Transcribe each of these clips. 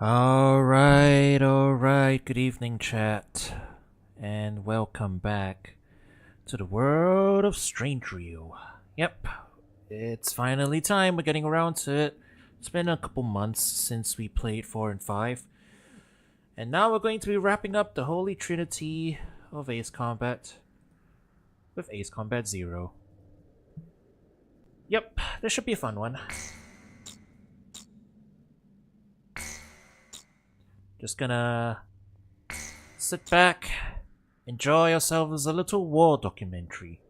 Alright, good evening, chat, and welcome back to the world of Strange Rio. Yep, it's finally time, we're getting around to it. It's been a couple months since we played 4 and 5, and now we're going to be wrapping up the holy trinity of Ace Combat with Ace Combat 0. Yep, this should be a fun one. Just gonna sit back, enjoy ourselves a little war documentary.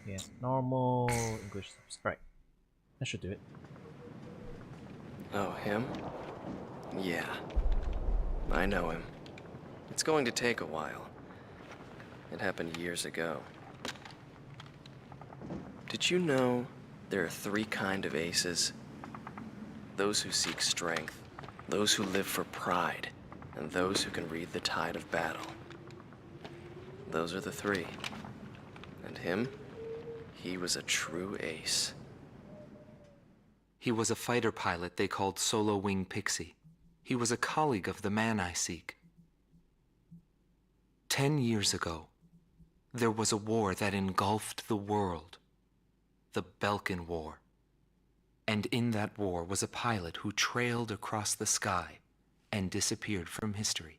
Yeah, normal English subs. Right, that should do it. Oh, him? Yeah, I know him. It's going to take a while. It happened years ago. Did you know there are three kinds of aces? Those who seek strength, those who live for pride, and those who can read the tide of battle. Those are the three. And him? He was a true ace. He was a fighter pilot they called Solo Wing Pixie. He was a colleague of the man I seek. 10 years ago, there was a war that engulfed the world. The Belkan War. And in that war was a pilot who trailed across the sky and disappeared from history.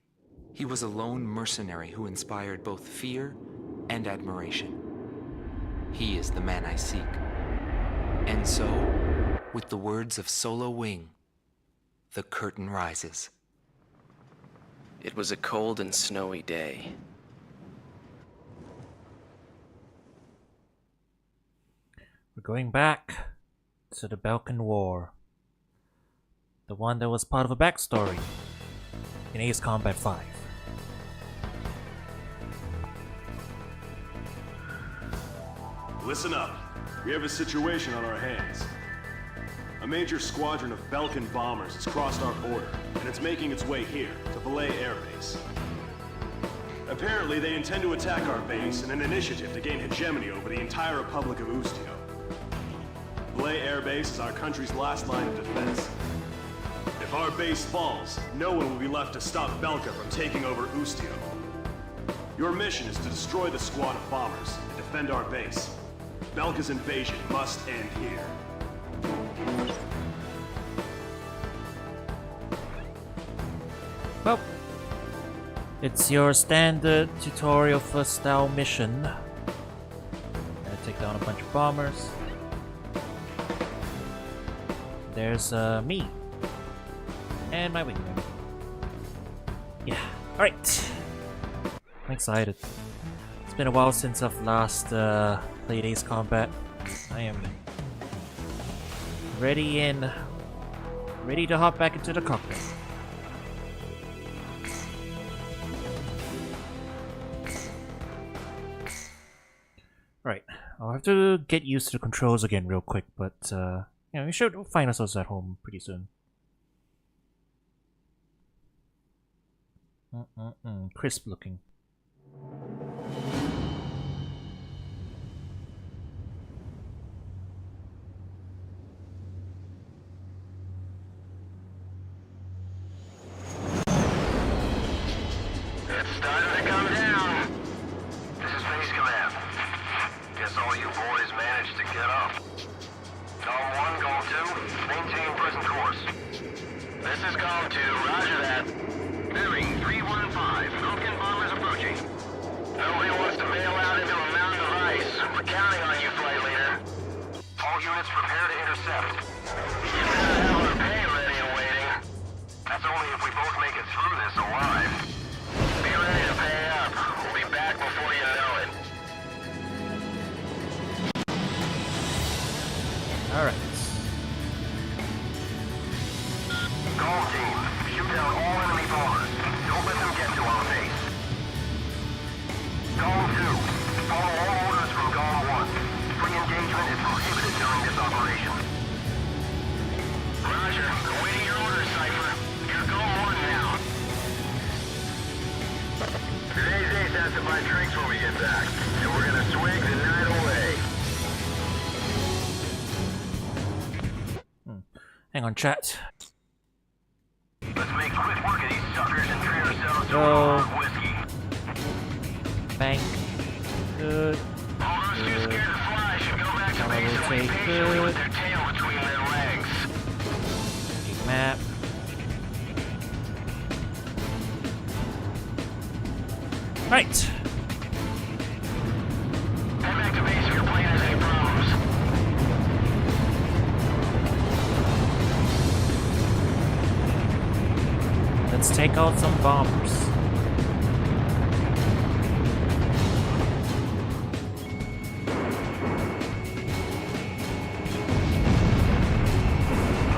He was a lone mercenary who inspired both fear and admiration. He is the man I seek. And so, with the words of Solo Wing, the curtain rises. It was a cold and snowy day. We're going back to the Belkan War. The one that was part of a backstory in Ace Combat 5. Listen up. We have a situation on our hands. A major squadron of Belkan bombers has crossed our border, and it's making its way here, to Belay Air Base. Apparently, they intend to attack our base in an initiative to gain hegemony over the entire Republic of Ustio. Belay Air Base is our country's last line of defense. If our base falls, no one will be left to stop Belka from taking over Ustio. Your mission is to destroy the squad of bombers and defend our base. Belka's invasion must end here. Well, it's your standard tutorial first style mission. Gonna take down a bunch of bombers. There's me and my wingman. Yeah, alright. I'm excited. It's been a while since I've last played Ace Combat. I am ready to hop back into the cockpit. Right, I'll have to get used to the controls again real quick, but we should find ourselves at home pretty soon. Crisp looking. It's starting to come down. This is Base Command. Guess all you boys managed to get up. Golem 1, Golem 2, maintain present course. This is Golem 2, roger that. Bearing 315, Vulcan bombers approaching. Nobody wants to bail out into a mountain of ice. We're counting on you, flight leader. All units prepare to intercept. You better have our pay ready and waiting. That's only if we both make it through this alive. Be ready to pay up. We'll be back before you know it. Alright. Golem team, shoot down all enemy bombers. Don't let them get to our base. Golem 2, follow all orders from Golem 1. Free engagement is prohibited during this operation. Roger, awaiting your orders, Cypher. You're Golem 1 now. Today's ace has to buy drinks when we get back, and we're gonna swig the night away. Hang on, chat. Let's make quick work of these suckers and treat ourselves to Go. a hard whiskey. Bank. Good. All those too scared to fly should go back to base and wait Take patiently good. with their tail between their legs. Big map. Right. Head back to base if your plane has any problems. Let's take out some bombers.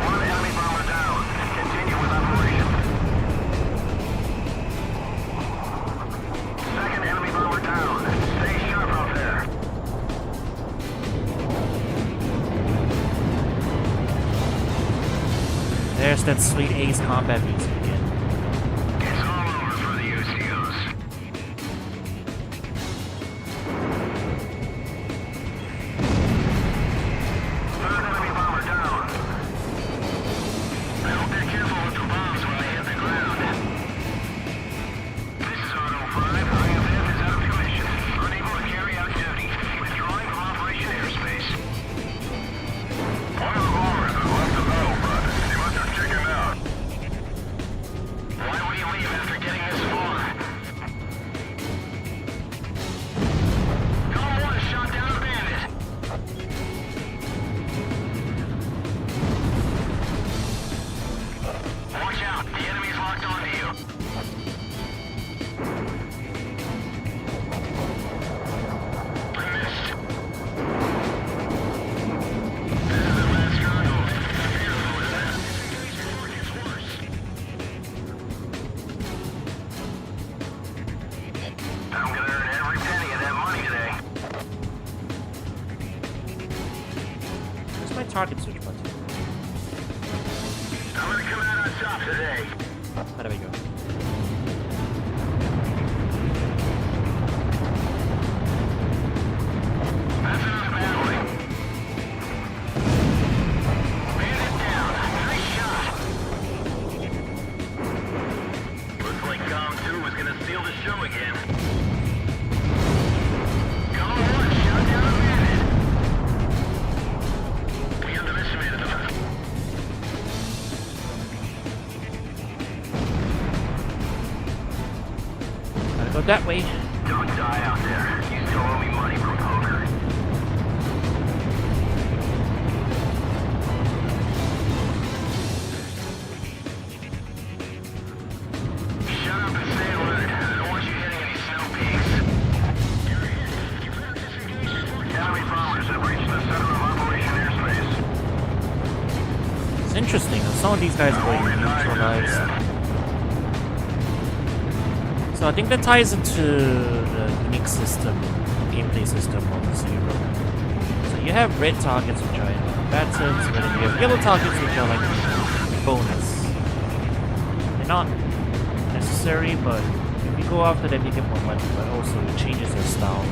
One enemy bomber down. Continue with operation. Second enemy bomber down. Stay sharp out there. There's that sweet Ace combat music again. It's all over for the UCOs. Third enemy bomber down. I hope they're careful with the bombs when they hit the ground. This is Auto 5. IFF is out of commission. Unable to carry out duty. Withdrawing from Operation Airspace. One of the bombers has left the battle front. He must have chickened out. Why would he leave after getting this far? Column 1 has shot down a bandit. Watch out, the enemy's locked onto you. I missed. This is the last struggle. Beautiful, isn't it? Before it gets worse. I'm gonna earn every penny of that money today. Where's my target switch button? I'm gonna come out on top today. Oh, there we go. That's enough battling. Bandit down. Nice shot. Looks like Com 2 was gonna steal the show again. Com 1 shot down a bandit. We underestimated them. Gotta go that way. Don't die out there. You still owe me money from poker. Shut up and stay alert. I don't want you hitting any snow peaks. You're hit. You better disengage before you... Enemy bombers have reached the center of Operation Airspace. It's interesting how some of these guys are going neutralized. So I think that ties into the unique system, gameplay system of Zero. So you have red targets which are combatants, and then you have yellow targets which are like bonus. They're not necessary, but if you go after them you get more money, but also it changes their style.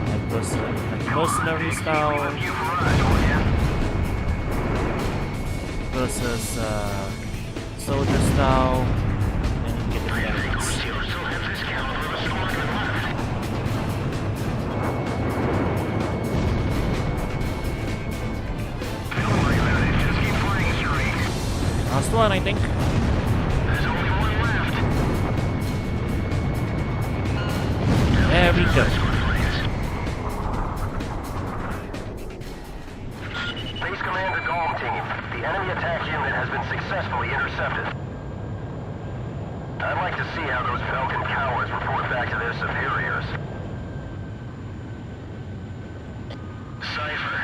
Like mercenary style versus soldier style, and you get different enemies. Last one, I think. There's only one left. There we go. Base Commander Golem Team, the enemy attack unit has been successfully intercepted. I'd like to see how those Belkan cowards report back to their superiors. Cypher,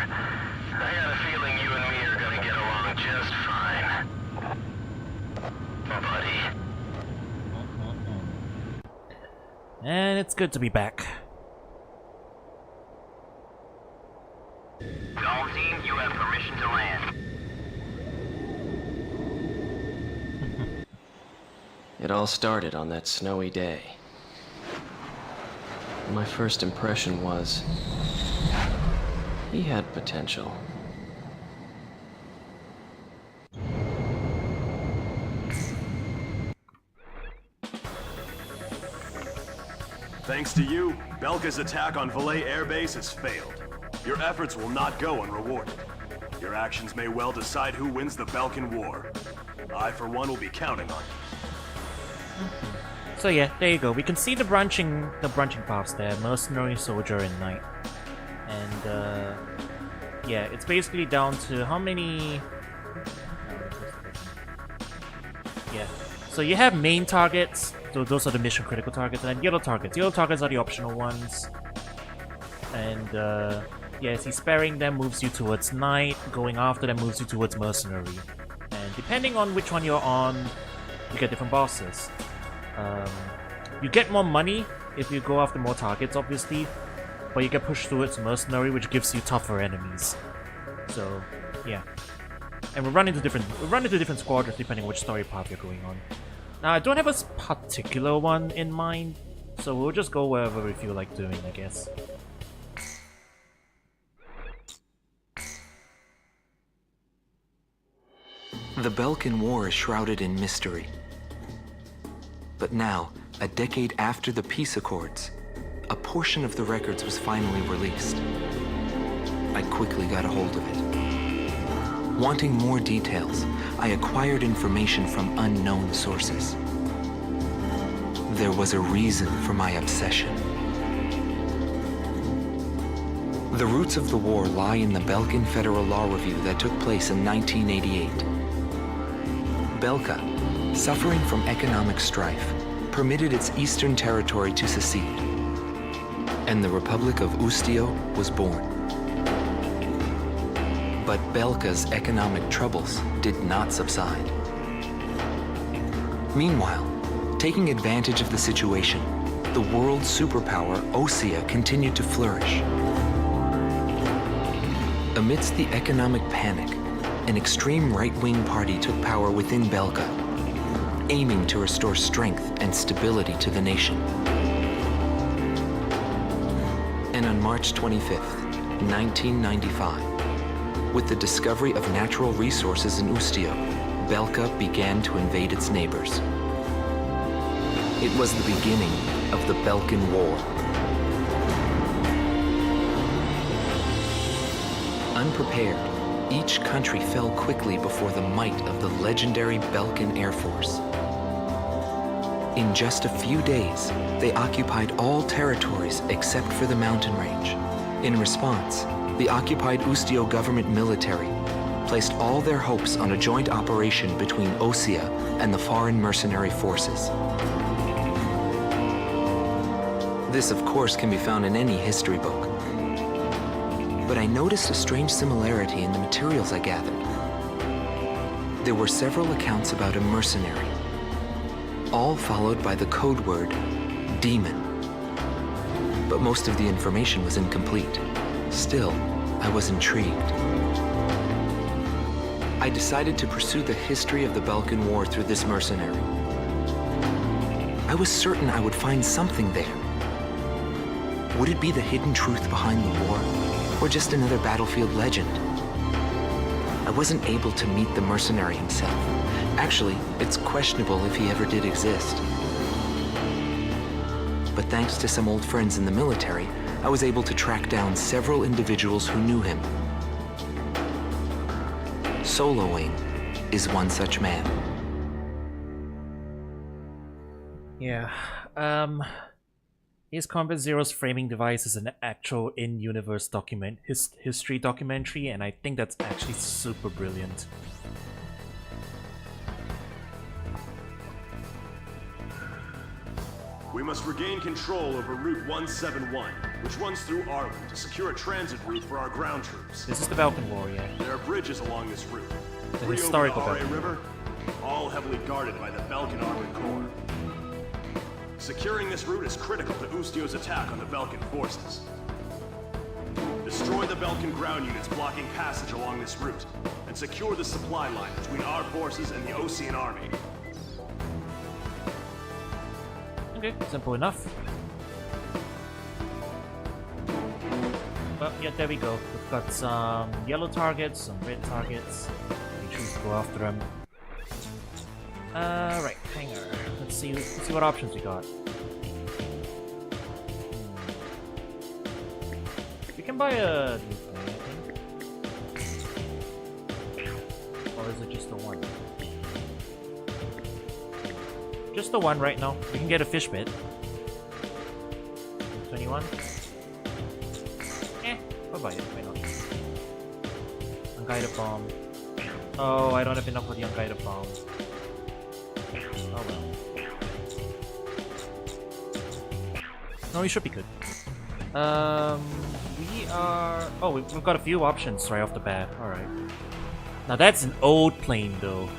I got a feeling you and me are gonna get along just fine. Buddy. And it's good to be back. Golem Team, you have permission to land. It all started on that snowy day. My first impression was... he had potential. Thanks to you, Belka's attack on Valais Air Base has failed. Your efforts will not go unrewarded. Your actions may well decide who wins the Belkan War. I, for one, will be counting on you. So yeah, there you go. We can see the branching paths there: mercenary, soldier, and knight. And yeah, it's basically down to how many. Yeah. So you have main targets. So those are the mission critical targets, and then yellow targets. Yellow targets are the optional ones. And yeah, see, sparing them moves you towards knight. Going after them moves you towards mercenary. And depending on which one you're on, you get different bosses. You get more money if you go after more targets, obviously, but you get pushed towards mercenary, which gives you tougher enemies. So, yeah. And we run into different squadrons depending on which story path you're going on. Now, I don't have a particular one in mind, so we'll just go wherever we feel like doing, I guess. The Belkan War is shrouded in mystery. But now, a decade after the peace accords, a portion of the records was finally released. I quickly got a hold of it. Wanting more details, I acquired information from unknown sources. There was a reason for my obsession. The roots of the war lie in the Belkan Federal Law Review that took place in 1988. Belka, suffering from economic strife, permitted its eastern territory to secede, and the Republic of Ustio was born. But Belka's economic troubles did not subside. Meanwhile, taking advantage of the situation, the world superpower Osea continued to flourish. Amidst the economic panic, an extreme right-wing party took power within Belka, aiming to restore strength and stability to the nation. And on March 25th, 1995, with the discovery of natural resources in Ustio, Belka began to invade its neighbors. It was the beginning of the Belkan War. Unprepared, each country fell quickly before the might of the legendary Belkan Air Force. In just a few days, they occupied all territories except for the mountain range. In response, the occupied Ustio government military placed all their hopes on a joint operation between Osea and the foreign mercenary forces. This, of course, can be found in any history book. But I noticed a strange similarity in the materials I gathered. There were several accounts about a mercenary, all followed by the code word, demon. But most of the information was incomplete. Still, I was intrigued. I decided to pursue the history of the Belkan War through this mercenary. I was certain I would find something there. Would it be the hidden truth behind the war, or just another battlefield legend? I wasn't able to meet the mercenary himself. Actually, it's questionable if he ever did exist. But thanks to some old friends in the military, I was able to track down several individuals who knew him. Soloing is one such man. Yeah, Is Combat Zero's framing device is an actual in-universe history documentary, and I think that's actually super brilliant. We must regain control over Route 171, which runs through Arlen to secure a transit route for our ground troops. This is the Belkan War, yeah. There are bridges along this route. The Three historical over the Belkan Ra River, all heavily guarded by the Belkan Armored Corps. Securing this route is critical to Ustio's attack on the Belkan forces. Destroy the Belkan ground units blocking passage along this route, and secure the supply line between our forces and the Osean army. Okay, simple enough. Well, yeah, there we go. We've got some yellow targets, some red targets. We choose to go after them. Right, hangar. Let's see what options we got. can buy a new plane, I think. Or is it just the one? Just the one right now. We can get a fish bit. 21. I'll buy it. Why not? Unguided bomb. Oh, I don't have enough for the unguided bomb. Oh well. No, we should be good. We are... Oh, we've got a few options right off the bat. Alright. Now that's an old plane, though.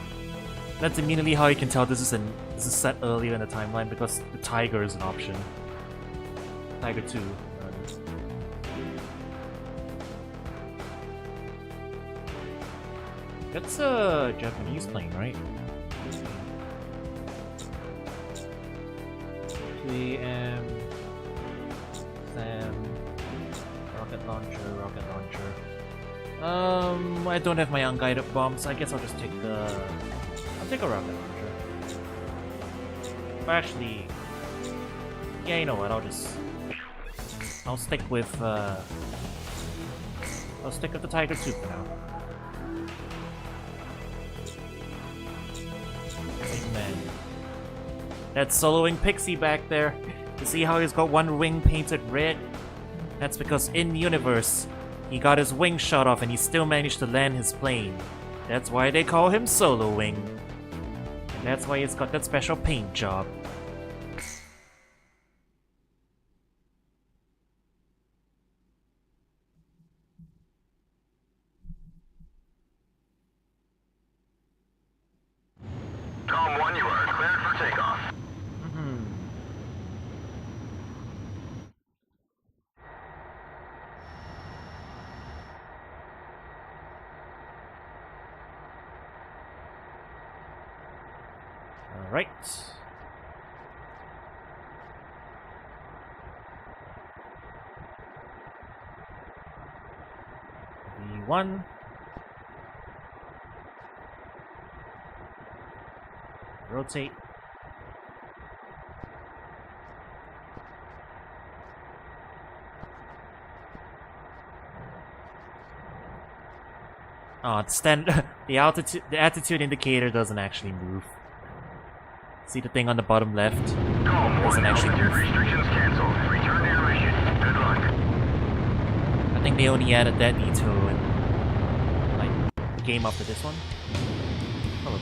That's immediately how you can tell this is set earlier in the timeline, because the Tiger is an option. Tiger 2. That's a Japanese plane, right? PM... Sam... Rocket launcher. I don't have my unguided bombs, so I guess I'll just take the... I'll take a rocket launcher. Or actually... Yeah, you know what, I'll stick with, I'll stick with the Tiger 2 for now. Amen. That's soloing Pixie back there. You see how he's got one wing painted red? That's because in-universe, he got his wing shot off and he still managed to land his plane. That's why they call him Soloing. And that's why he's got that special paint job. Tom 1, you are cleared for takeoff. Alright. V1. Rotate. Oh, the altitude indicator doesn't actually move. See the thing on the bottom left? Doesn't actually move. Restrictions canceled. Return to your mission. Good luck. I think they only added that detail in like the game after this one. Probably.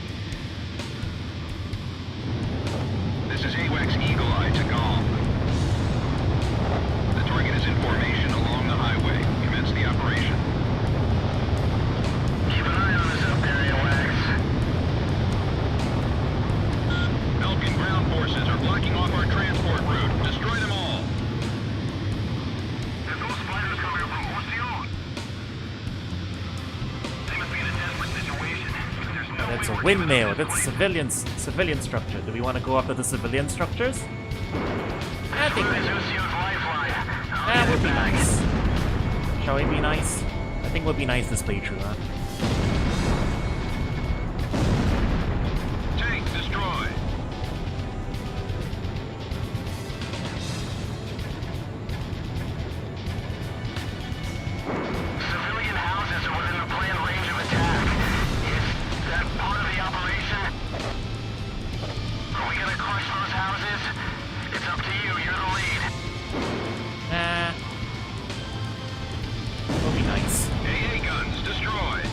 This is AWACS Eagle Eye to Golf. The target is in formation along the highway. Commence the operation. Keep an eye on us up there, AWACS. Belkan ground forces are blocking off our transport route. Destroy them all. There's those spiders coming from Ocean. They must be in a desperate situation. There's no That's way a we're windmill. keeping them That's a civilian structure. Do we want to go after the civilian structures? I think that would be nice. Shall we be nice? I think we'll be nice this playthrough, huh? Tank destroyed. Civilian houses are within the planned range of attack. Is that part of the operation? Are we gonna crush those houses? It's up to you. You're the lead. Nah. Will be nice. AA guns destroyed.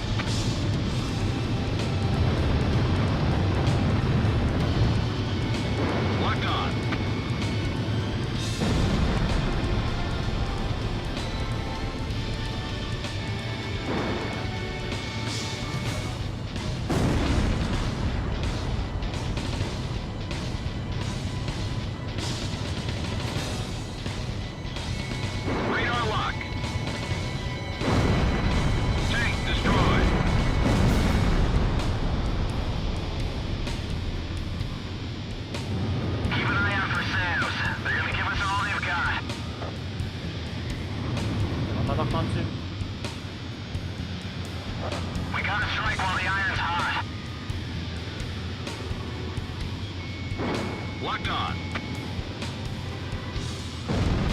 Locked on. Radar lock. Tank destroyed. Keep an eye out for SAMs. They're gonna give us all they've got. Am I locked onto? We gotta strike while the iron's hot. Locked on.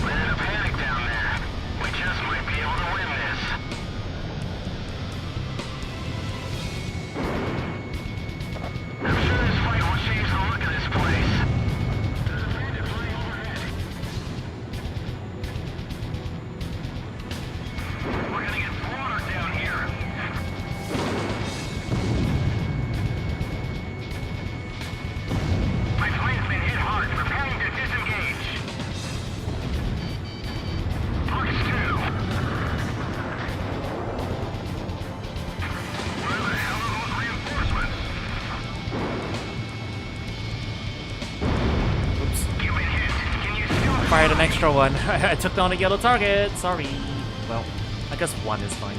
We're in a panic down there. We just might be able to fired an extra one. I took down a yellow target. Sorry. Well, I guess one is fine.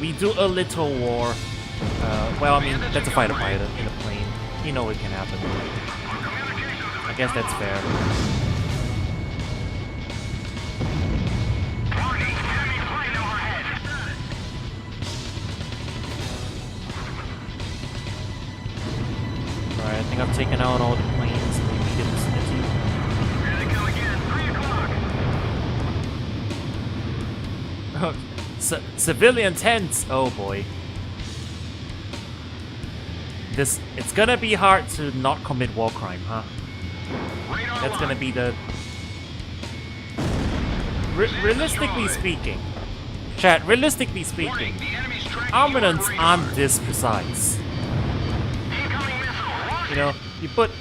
we do a little war. Well, I mean, that's a fighter pilot in a plane. You know it can happen. I guess that's fair. Alright, I think I've taken out all the planes in the immediate vicinity. Here they come again. 3 o'clock. Civilian tents! Oh boy. It's gonna be hard to not commit war crime, huh? That's gonna be the... realistically speaking, chat, realistically speaking, armaments aren't this precise. You know, you put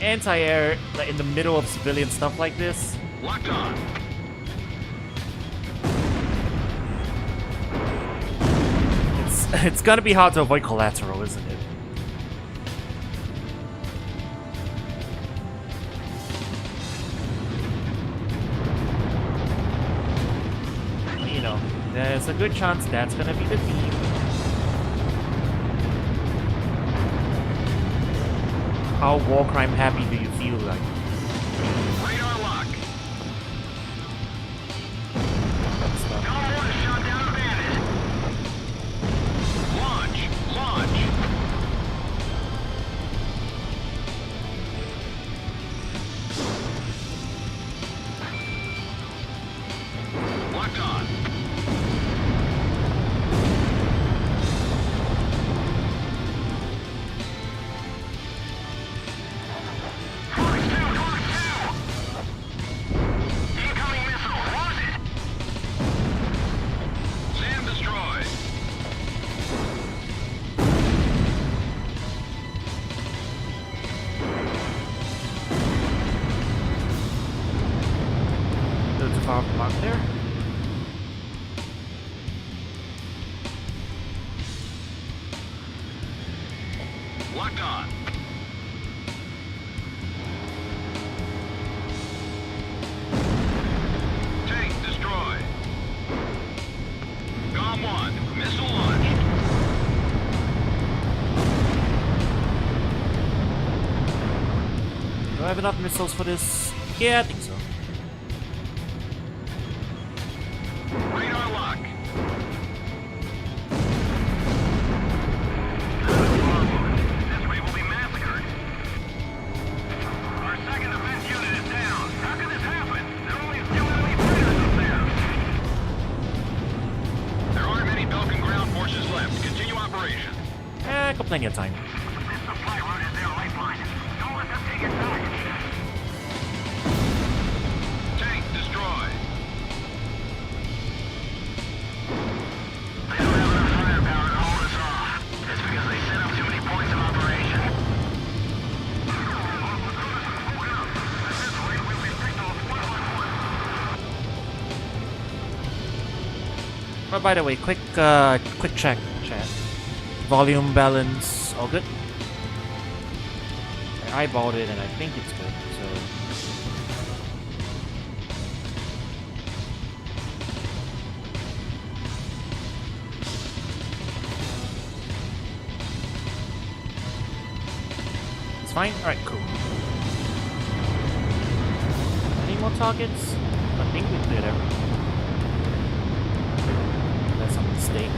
anti-air like, in the middle of civilian stuff like this. Locked on. It's gonna be hard to avoid collateral, isn't it? You know, there's a good chance that's gonna be the theme. How war crime happy do you feel like? Radar lock. That's No one shot down a bandit. Launch. Locked on. Incoming missile. Lost it. SAM destroyed. There's a far mark there. Locked on. Tank destroyed. GOM 1. Missile launched. Do I have enough missiles for this? Yeah, I think so. Radar lock. This way we'll be massacred. Our second defense unit is down. How can this happen? There are only a few enemy fighters up there. There aren't many Belkan ground forces left. Continue operation. Got plenty of time. This supply route is their lifeline. Don't let them take it back. Tank destroyed. They don't have enough firepower to hold us off. It's because they set up too many points of operation. Oh, by the way, quick check, chat. Volume balance, all good. I eyeballed it and I think it's good. So it's fine. All right, cool. Any more targets? I think we cleared everything. That's a mistake.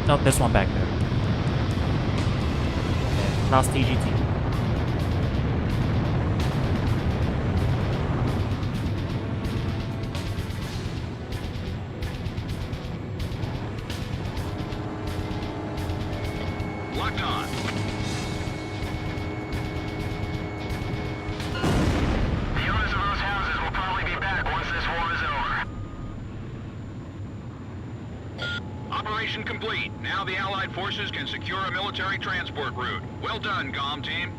No, there's one back there. Okay, last TGT. Locked on. The owners of those houses will probably be back once this war is over. Mission complete. Now the Allied forces can secure a military transport route. Well done, comm team.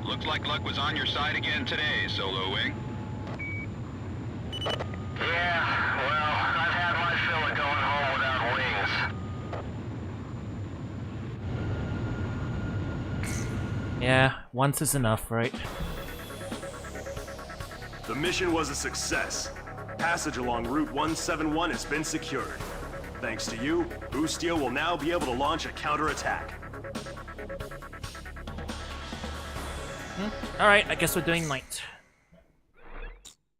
Looks like luck was on your side again today, Solo Wing. Yeah, well, I've had my fill of going home without wings. Yeah, once is enough, right? The mission was a success. Passage along Route 171 has been secured. Thanks to you, Boostio will now be able to launch a counterattack. Alright, I guess we're doing night.